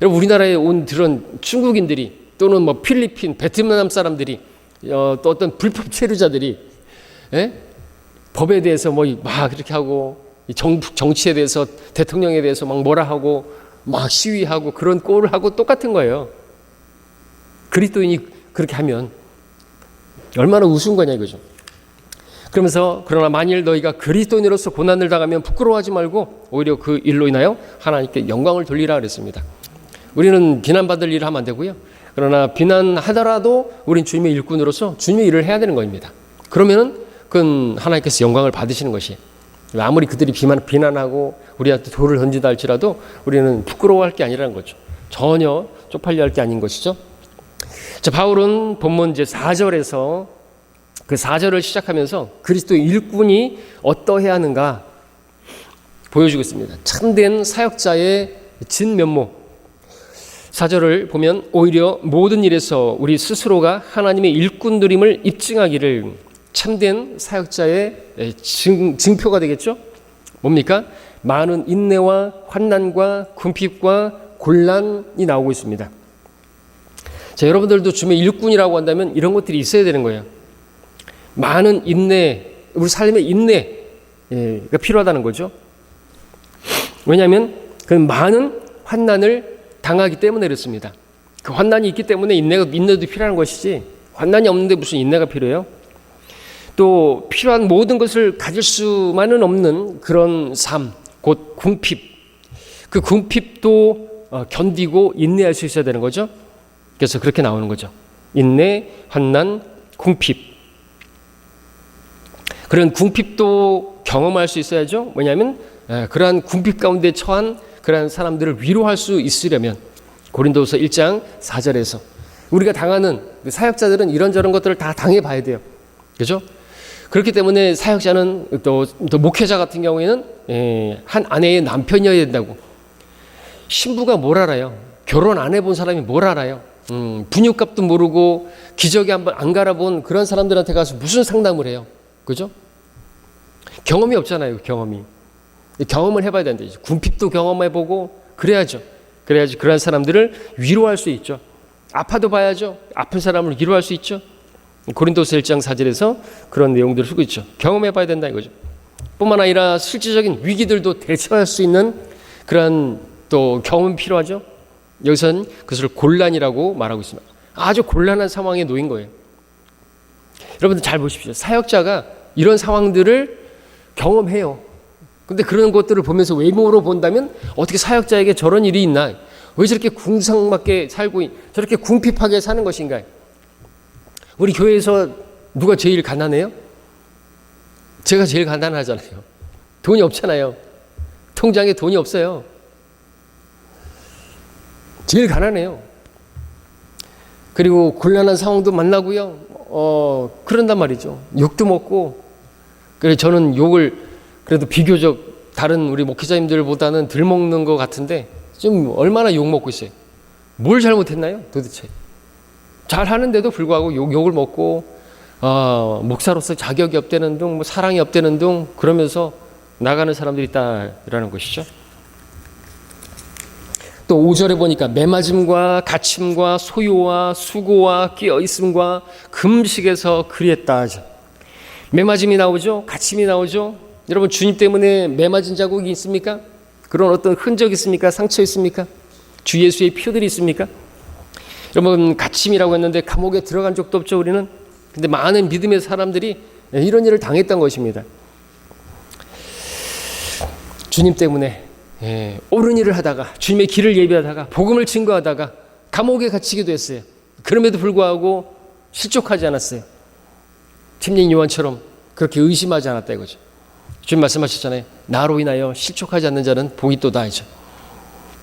Speaker 1: 여러분, 우리나라에 온 그런 중국인들이 또는 뭐 필리핀, 베트남 사람들이 또 어떤 불법 체류자들이 법에 대해서 막 그렇게 하고 정치에 대해서, 대통령에 대해서 막 뭐라 하고 막 시위하고 그런 꼴을 하고 똑같은 거예요. 그리스도인이 그렇게 하면 얼마나 우스운 거냐 이거죠. 그러면서 그러나 만일 너희가 그리스도인으로서 고난을 당하면 부끄러워하지 말고 오히려 그 일로 인하여 하나님께 영광을 돌리라 그랬습니다. 우리는 비난받을 일을 하면 안 되고요. 그러나 비난하더라도 우린 주님의 일꾼으로서 주님의 일을 해야 되는 겁니다. 그러면은 그건 하나님께서 영광을 받으시는 것이에요. 아무리 그들이 비난하고 우리한테 돌을 던진다 할지라도 우리는 부끄러워할 게 아니라는 거죠. 전혀 쪽팔려 할 게 아닌 것이죠. 자, 바울은 본문 이제 4절에서 그 4절을 시작하면서 그리스도의 일꾼이 어떠해야 하는가 보여주고 있습니다. 참된 사역자의 진면모. 4절을 보면 오히려 모든 일에서 우리 스스로가 하나님의 일꾼들임을 입증하기를, 참된 사역자의 증표가 되겠죠. 뭡니까? 많은 인내와 환난과 궁핍과 곤란이 나오고 있습니다. 자, 여러분들도 주님의 일꾼이라고 한다면 이런 것들이 있어야 되는 거예요. 많은 인내, 우리 삶의 인내가 필요하다는 거죠. 왜냐하면 그 많은 환난을 당하기 때문에 그렇습니다. 그 환난이 있기 때문에 인내도 필요한 것이지, 환난이 없는데 무슨 인내가 필요해요? 또 필요한 모든 것을 가질 수만은 없는 그런 삶, 곧 궁핍. 그 궁핍도 견디고 인내할 수 있어야 되는 거죠. 그래서 그렇게 나오는 거죠. 인내, 환난, 궁핍. 그런 궁핍도 경험할 수 있어야죠. 왜냐하면 그러한 궁핍 가운데 처한 그러한 사람들을 위로할 수 있으려면 고린도서 1장 4절에서 우리가 당하는 사역자들은 이런저런 것들을 다 당해봐야 돼요. 그렇죠? 그렇기 때문에 사역자는 또 목회자 같은 경우에는 한 아내의 남편이어야 된다고. 신부가 뭘 알아요? 결혼 안 해본 사람이 뭘 알아요? 분유값도 모르고 기저귀 한번 안 갈아본 그런 사람들한테 가서 무슨 상담을 해요? 그죠? 경험이 없잖아요. 경험을 해봐야 된다. 궁핍도 경험해보고 그래야죠. 그래야지 그런 사람들을 위로할 수 있죠. 아파도 봐야죠. 아픈 사람을 위로할 수 있죠. 고린도서 1장 4절에서 그런 내용들을 쓰고 있죠. 경험해봐야 된다 이거죠. 뿐만 아니라 실질적인 위기들도 대처할 수 있는 그런 또 경험이 필요하죠. 여기서는 그것을 곤란이라고 말하고 있습니다. 아주 곤란한 상황에 놓인 거예요. 여러분들 잘 보십시오. 사역자가 이런 상황들을 경험해요. 근데 그런 것들을 보면서 외모로 본다면 어떻게 사역자에게 저런 일이 있나? 왜 저렇게 궁상맞게 살고 저렇게 궁핍하게 사는 것인가? 우리 교회에서 누가 제일 가난해요? 제가 제일 가난하잖아요. 돈이 없잖아요. 통장에 돈이 없어요. 제일 가난해요. 그리고 곤란한 상황도 만나고요. 그런단 말이죠. 욕도 먹고. 그래서 저는 욕을 그래도 비교적 다른 우리 목회자님들보다는 덜 먹는 것 같은데 좀 얼마나 욕 먹고 있어요. 뭘 잘못했나요? 도대체. 잘 하는데도 불구하고 욕을 먹고 목사로서 자격이 없다는 둥, 뭐 사랑이 없다는 둥 그러면서 나가는 사람들이 있다라는 것이죠. 또 5절에 보니까 매맞음과 갇힘과 소요와 수고와 깨어있음과 금식에서 그리했다 하죠. 매맞음이 나오죠. 갇힘이 나오죠. 여러분 주님 때문에 매맞은 자국이 있습니까? 그런 어떤 흔적이 있습니까? 상처 있습니까? 주 예수의 표들이 있습니까? 여러분 갇힘이라고 했는데 감옥에 들어간 적도 없죠 우리는. 근데 많은 믿음의 사람들이 이런 일을 당했던 것입니다. 주님 때문에 옳은 일을 하다가 주님의 길을 예비하다가 복음을 증거하다가 감옥에 갇히기도 했어요. 그럼에도 불구하고 실족하지 않았어요. 팀님 요한처럼 그렇게 의심하지 않았다 이거죠. 주님 말씀하셨잖아요. 나로 인하여 실족하지 않는 자는 복이 또다 하죠.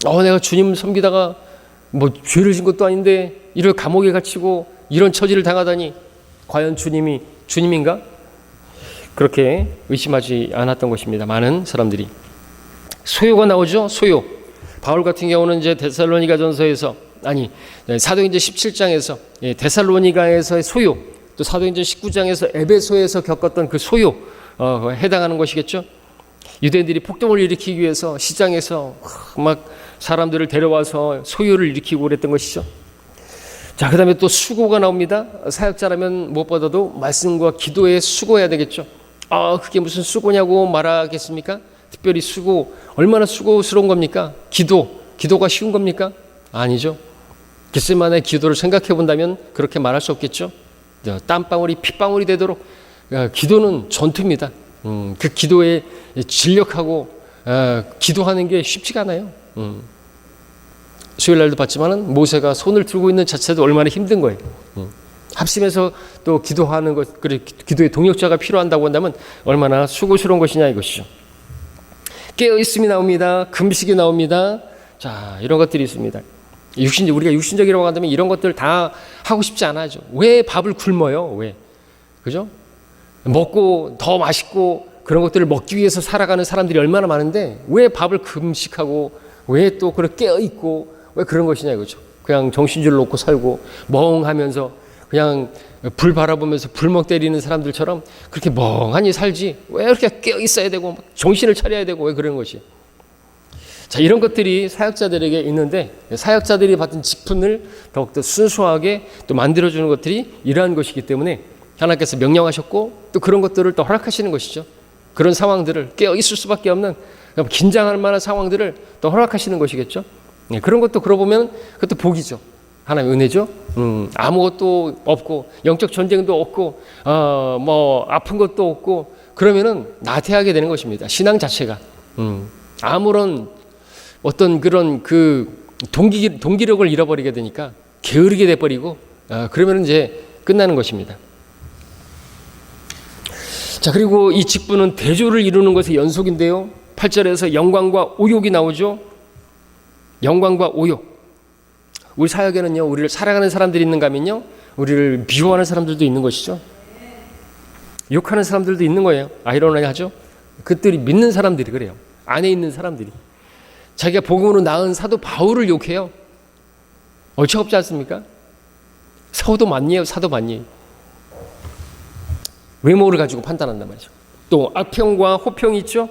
Speaker 1: 내가 주님 섬기다가 뭐 죄를 진 것도 아닌데 이를 감옥에 갇히고 이런 처지를 당하다니 과연 주님인가? 그렇게 의심하지 않았던 것입니다. 많은 사람들이. 소요가 나오죠. 소요. 바울 같은 경우는 이제 데살로니가전서에서 사도행전 17장에서 데살로니가에서의 소요, 또 사도행전 19장에서 에베소에서 겪었던 그 소요 해당하는 것이겠죠. 유대인들이 폭동을 일으키기 위해서 시장에서 막 사람들을 데려와서 소요를 일으키고 그랬던 것이죠. 자, 그 다음에 또 수고가 나옵니다. 사역자라면 무엇보다도 말씀과 기도에 수고해야 되겠죠. 그게 무슨 수고냐고 말하겠습니까? 특별히 수고, 얼마나 수고스러운 겁니까? 기도가 쉬운 겁니까? 아니죠. 겟세마네 기도를 생각해 본다면 그렇게 말할 수 없겠죠. 땀방울이 핏방울이 되도록 기도는 전투입니다. 그 기도에 진력하고 기도하는 게 쉽지가 않아요. 수요일 날도 봤지만은 모세가 손을 들고 있는 자체도 얼마나 힘든 거예요. 합심해서 또 기도하는 것, 그래 기도의 동역자가 필요한다고 한다면 얼마나 수고스러운 것이냐 이것이죠. 깨어있음이 나옵니다. 금식이 나옵니다. 자, 이런 것들이 있습니다. 우리가 육신적이라고 한다면 이런 것들 다 하고 싶지 않아죠. 왜 밥을 굶어요? 왜? 그죠? 먹고 더 맛있고 그런 것들을 먹기 위해서 살아가는 사람들이 얼마나 많은데 왜 밥을 금식하고 왜 또 그렇게 깨어있고 왜 그런 것이냐 이거죠. 그냥 정신줄 놓고 살고 멍하면서 그냥 불 바라보면서 불멍 때리는 사람들처럼 그렇게 멍하니 살지 왜 이렇게 깨어있어야 되고 정신을 차려야 되고 왜 그런 것이. 자, 이런 것들이 사역자들에게 있는데 사역자들이 받은 직분을 더욱더 순수하게 또 만들어주는 것들이 이러한 것이기 때문에 하나님께서 명령하셨고 또 그런 것들을 또 허락하시는 것이죠. 그런 상황들을 깨어있을 수밖에 없는 긴장할 만한 상황들을 또 허락하시는 것이겠죠. 그런 것도 그러고 보면 그것도 복이죠. 하나님의 은혜죠. 아무것도 없고 영적 전쟁도 없고 뭐 아픈 것도 없고 그러면은 나태하게 되는 것입니다. 신앙 자체가 아무런 어떤 그런 그 동기력을 잃어버리게 되니까 게으르게 돼버리고 그러면 이제 끝나는 것입니다. 자, 그리고 이 직분은 대조를 이루는 것의 연속인데요. 8절에서 영광과 오욕이 나오죠. 영광과 오욕. 우리 사역에는요, 우리를 사랑하는 사람들이 있는가 하면요, 우리를 미워하는 사람들도 있는 것이죠. 욕하는 사람들도 있는 거예요. 아이러니하죠. 그들이 믿는 사람들이 그래요. 안에 있는 사람들이. 자기가 복음으로 낳은 사도 바울을 욕해요. 어처없지 않습니까? 사도 맞니에요, 사도 맞니. 외모를 가지고 판단한단 말이죠. 또 악평과 호평이 있죠.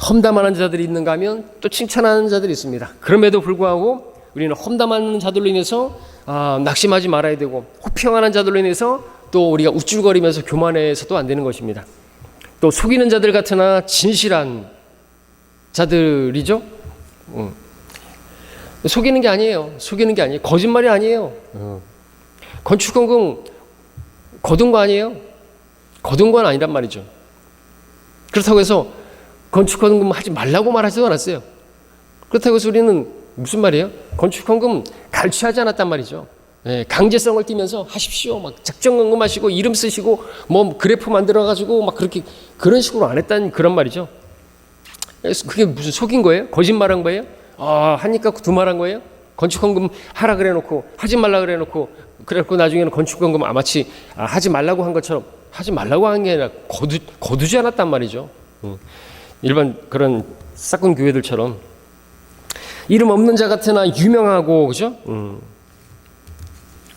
Speaker 1: 험담하는 자들이 있는가 하면 또 칭찬하는 자들이 있습니다. 그럼에도 불구하고 우리는 험담하는 자들로 인해서 낙심하지 말아야 되고, 호평하는 자들로 인해서 또 우리가 우쭐거리면서 교만해서도 안 되는 것입니다. 또 속이는 자들 같으나 진실한 자들이죠. 속이는 게 아니에요. 속이는 게 아니에요. 거짓말이 아니에요. 건축헌금 거둔 거 아니에요. 거둔 건 아니란 말이죠. 그렇다고 해서 건축헌금 하지 말라고 말하지도 않았어요. 그렇다고 해서 우리는 무슨 말이에요? 건축헌금 갈취하지 않았단 말이죠. 강제성을 띠면서 하십시오. 막 작정금하시고 이름 쓰시고 뭐 그래프 만들어가지고 막 그렇게 그런 식으로 안 했다는 그런 말이죠. 그게 무슨 속인 거예요? 거짓말한 거예요? 하니까 두말한 거예요? 건축헌금 하라 그래놓고 하지 말라 그래놓고 그래갖고 나중에는 건축헌금 마치 하지 말라고 한 것처럼 하지 말라고 한 게 아니라 거두지 않았단 말이죠. 일반 그런 싹군 교회들처럼 이름 없는 자 같으나 유명하고, 그죠?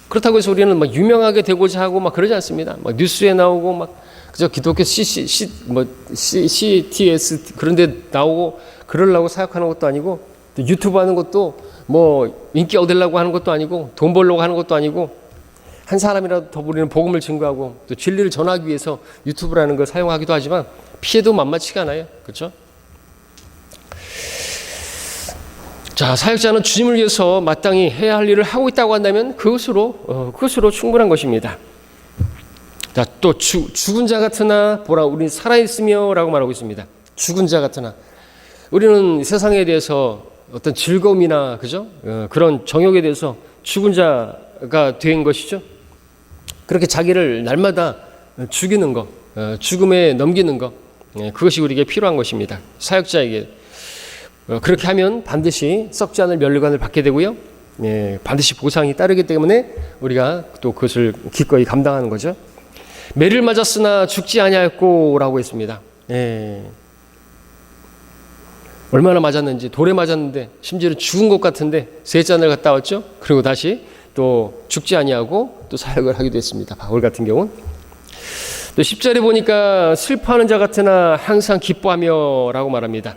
Speaker 1: 그렇다고 해서 우리는 막 유명하게 되고자 하고 막 그러지 않습니다. 막 뉴스에 나오고 막 그저 기독교 CTS 그런데 나오고 그러려고 사역하는 것도 아니고, 또 유튜브 하는 것도 뭐 인기 얻으려고 하는 것도 아니고, 돈 벌려고 하는 것도 아니고, 한 사람이라도 더 우리는 복음을 증거하고 또 진리를 전하기 위해서 유튜브라는 걸 사용하기도 하지만 피해도 만만치가 않아요. 그렇죠? 자, 사역자는 주님을 위해서 마땅히 해야 할 일을 하고 있다고 한다면 그것으로 충분한 것입니다. 자, 또 죽은 자 같으나 보라, 우리는 살아있으며라고 말하고 있습니다. 죽은 자 같으나, 우리는 세상에 대해서 어떤 즐거움이나, 그죠? 그런 정욕에 대해서 죽은 자가 된 것이죠. 그렇게 자기를 날마다 죽이는 것, 죽음에 넘기는 것, 그것이 우리에게 필요한 것입니다. 사역자에게. 그렇게 하면 반드시 썩지 않을 면류관을 받게 되고요. 반드시 보상이 따르기 때문에 우리가 또 그것을 기꺼이 감당하는 거죠. 매를 맞았으나 죽지 아니하였고라고 했습니다. 얼마나 맞았는지, 돌에 맞았는데 심지어 죽은 것 같은데 세 잔을 갔다 왔죠. 그리고 다시 또 죽지 아니하고 또 사역을 하기도 했습니다. 바울 같은 경우는. 또 10절에 보니까 슬퍼하는 자 같으나 항상 기뻐하며 라고 말합니다.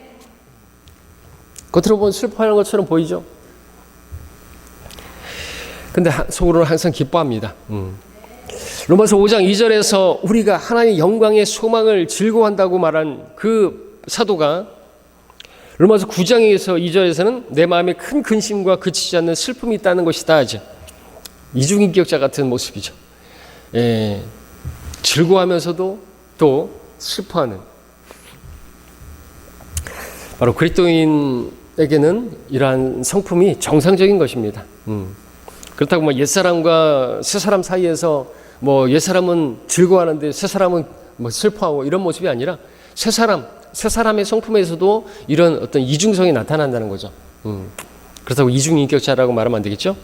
Speaker 1: 겉으로 보면 슬퍼하는 것처럼 보이죠. 근데 속으로는 항상 기뻐합니다. 로마서 5장 2절에서 우리가 하나님의 영광의 소망을 즐거워한다고 말한 그 사도가 로마서 9장에서 2절에서는 내 마음에 큰 근심과 그치지 않는 슬픔이 있다는 것이다 하죠. 이중인격자 같은 모습이죠. 즐거워하면서도 또 슬퍼하는, 바로 그리스도인에게는 이러한 성품이 정상적인 것입니다. 그렇다고 뭐 옛사람과 새사람 사이에서 뭐 옛사람은 즐거워하는데 새사람은 뭐 슬퍼하고 이런 모습이 아니라 새사람의 성품에서도 이런 어떤 이중성이 나타난다는 거죠. 그렇다고 이중인격자라고 말하면 안 되겠죠?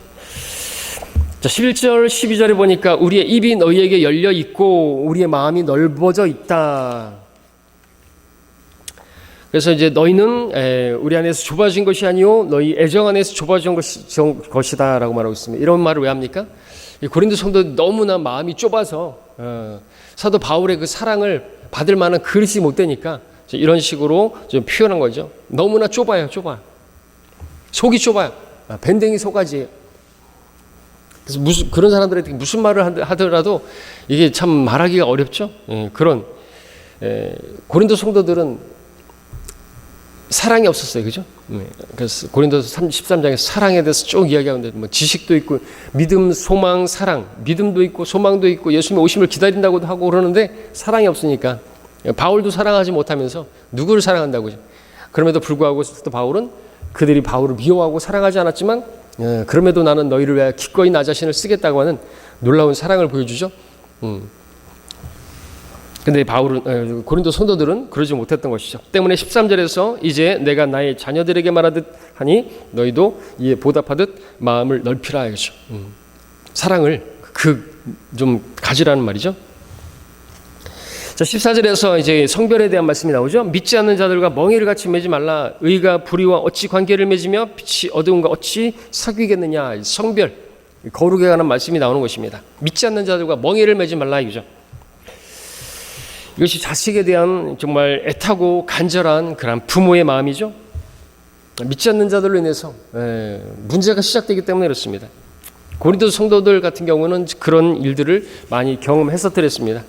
Speaker 1: 자, 11절, 12절에 보니까 우리의 입이 너희에게 열려 있고 우리의 마음이 넓어져 있다. 그래서 이제 너희는 우리 안에서 좁아진 것이 아니요 너희 애정 안에서 좁아진 것이다 라고 말하고 있습니다. 이런 말을 왜 합니까? 고린도 성도들 너무나 마음이 좁아서 사도 바울의 그 사랑을 받을 만한 그릇이 못 되니까 이런 식으로 좀 표현한 거죠. 너무나 좁아요. 속이 좁아요. 밴댕이 속가지예요. 그래서 그런 사람들한테 무슨 말을 하더라도 이게 참 말하기가 어렵죠. 그런 고린도 성도들은 사랑이 없었어요. 그죠? 그래서 고린도서 13장에서 사랑에 대해서 쭉 이야기하는데 뭐 지식도 있고 믿음, 소망, 사랑, 믿음도 있고 소망도 있고 예수님의 오심을 기다린다고도 하고 그러는데 사랑이 없으니까 바울도 사랑하지 못하면서 누구를 사랑한다고요? 그럼에도 불구하고 또 바울은 그들이 바울을 미워하고 사랑하지 않았지만 그럼에도 나는 너희를 위하여 기꺼이 나 자신을 쓰겠다고 하는 놀라운 사랑을 보여주죠. 근데 바울은 고린도 성도들은 그러지 못했던 것이죠. 때문에 13절에서 이제 내가 나의 자녀들에게 말하듯 하니 너희도 이에 보답하듯 마음을 넓히라 하죠. 사랑을 좀 가지라는 말이죠. 자, 14절에서 이제 성별에 대한 말씀이 나오죠. 믿지 않는 자들과 멍에를 같이 매지 말라. 의가 불의와 어찌 관계를 맺으며 빛이 어두움과 어찌 사귀겠느냐. 성별, 거룩에 관한 말씀이 나오는 것입니다. 믿지 않는 자들과 멍에를 매지 말라 이거죠. 이것이 자식에 대한 정말 애타고 간절한 그런 부모의 마음이죠. 믿지 않는 자들로 인해서 문제가 시작되기 때문에 그렇습니다. 고린도 성도들 같은 경우는 그런 일들을 많이 경험했었더랬습니다.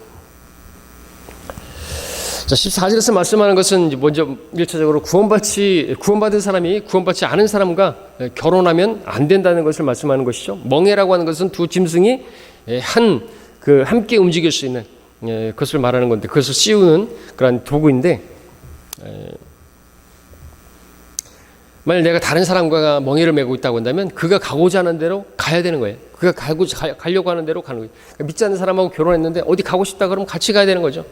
Speaker 1: 자, 14절에서 말씀하는 것은 먼저 1차적으로 구원받은 사람이 구원받지 않은 사람과 결혼하면 안 된다는 것을 말씀하는 것이죠. 멍에라고 하는 것은 두 짐승이 함께 움직일 수 있는 그것을 말하는 건데, 그것을 씌우는 그런 도구인데, 만약 내가 다른 사람과 멍에를 메고 있다고 한다면 그가 가고자 하는 대로 가야 되는 거예요. 그가 가려고 하는 대로 가는 거예요. 그러니까 믿지 않는 사람하고 결혼했는데 어디 가고 싶다 그러면 같이 가야 되는 거죠.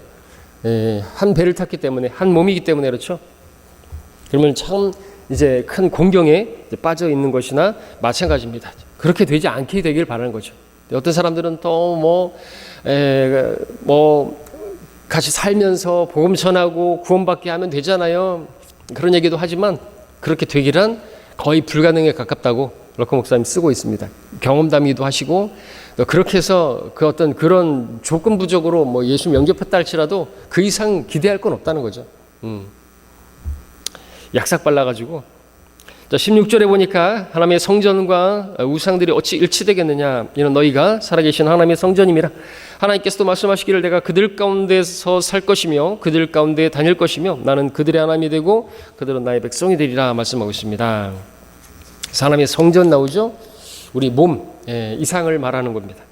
Speaker 1: 한 배를 탔기 때문에, 한 몸이기 때문에 그렇죠. 그러면 참 이제 큰 공경에 빠져 있는 것이나 마찬가지입니다. 그렇게 되지 않게 되길 바라는 거죠. 어떤 사람들은 또 같이 살면서 복음 전하고 구원받게 하면 되잖아요. 그런 얘기도 하지만 그렇게 되기란 거의 불가능에 가깝다고 럭커 목사님 쓰고 있습니다. 경험담이기도 하시고, 또 그렇게 해서 그 어떤 그런 조건부적으로 예수 영접했다 할지라도 그 이상 기대할 건 없다는 거죠. 약삭 발라가지고. 자, 16절에 보니까 하나님의 성전과 우상들이 어찌 일치되겠느냐. 이는 너희가 살아계신 하나님의 성전임이라. 하나님께서도 말씀하시기를 내가 그들 가운데서 살 것이며 그들 가운데 다닐 것이며 나는 그들의 하나님이 되고 그들은 나의 백성이 되리라 말씀하고 있습니다. 하나님의 성전 나오죠. 우리 몸, 이상을 말하는 겁니다.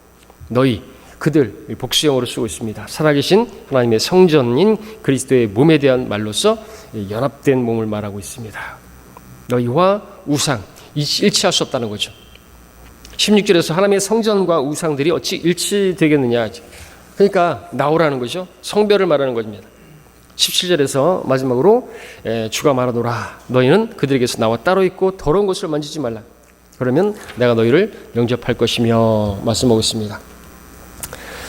Speaker 1: 너희, 그들, 복수형으로 쓰고 있습니다. 살아계신 하나님의 성전인 그리스도의 몸에 대한 말로서 연합된 몸을 말하고 있습니다. 너희와 우상, 일치할 수 없다는 거죠. 16절에서 하나님의 성전과 우상들이 어찌 일치되겠느냐. 그러니까 나오라는 거죠. 성별을 말하는 겁니다. 17절에서 마지막으로 주가 말하노라. 너희는 그들에게서 나와 따로 있고 더러운 것을 만지지 말라. 그러면 내가 너희를 영접할 것이며 말씀하고 있습니다.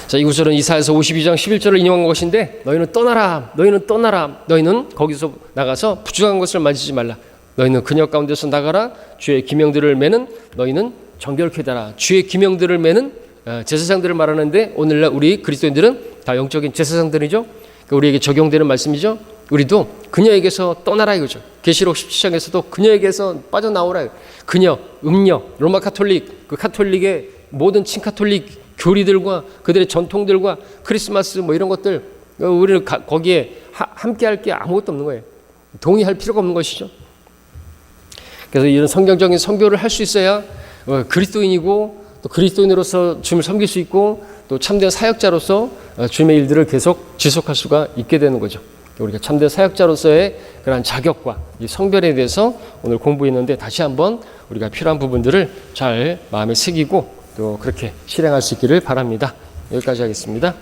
Speaker 1: 자, 이 구절은 이사야서 52장 11절을 인용한 것인데, 너희는 떠나라. 너희는 떠나라. 너희는 거기서 나가서 부정한 것을 만지지 말라. 너희는 그녀 가운데서 나가라. 주의 기명들을 매는 너희는 정결케 되라. 주의 기명들을 매는 제사장들을 말하는데, 오늘날 우리 그리스도인들은 다 영적인 제사장들이죠. 우리에게 적용되는 말씀이죠. 우리도 그녀에게서 떠나라 이거죠. 계시록 17장에서도 그녀에게서 빠져나오라. 그녀, 음녀, 로마 카톨릭, 그 카톨릭의 모든 친카톨릭 교리들과 그들의 전통들과 크리스마스 이런 것들, 우리는 거기에 함께할 게 아무것도 없는 거예요. 동의할 필요가 없는 것이죠. 그래서 이런 성경적인 선교를 할 수 있어야 그리스도인이고, 또 그리스도인으로서 주님을 섬길 수 있고, 또 참된 사역자로서 주님의 일들을 계속 지속할 수가 있게 되는 거죠. 우리가 참된 사역자로서의 그런 자격과 이 성별에 대해서 오늘 공부했는데, 다시 한번 우리가 필요한 부분들을 잘 마음에 새기고 또 그렇게 실행할 수 있기를 바랍니다. 여기까지 하겠습니다.